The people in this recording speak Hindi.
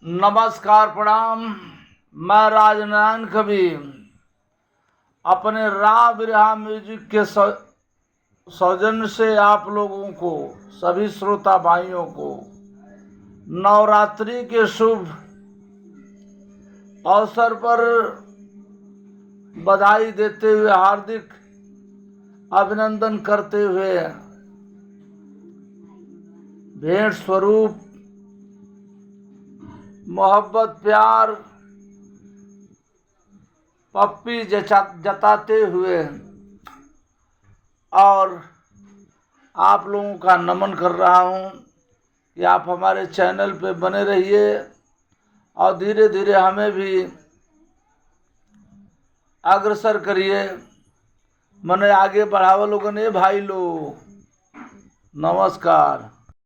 नमस्कार, प्रणाम। मैं राजनारायण कवि अपने राह बिरहा म्यूजिक के सौजन्य से आप लोगों को, सभी श्रोता भाइयों को नवरात्रि के शुभ अवसर पर बधाई देते हुए, हार्दिक अभिनंदन करते हुए भेंट स्वरूप मोहब्बत प्यार पप्पी जताते हुए और आप लोगों का नमन कर रहा हूं कि आप हमारे चैनल पे बने रहिए और धीरे धीरे हमें भी अग्रसर करिए, मने आगे बढ़ावा लोगों ने। भाई लोग नमस्कार।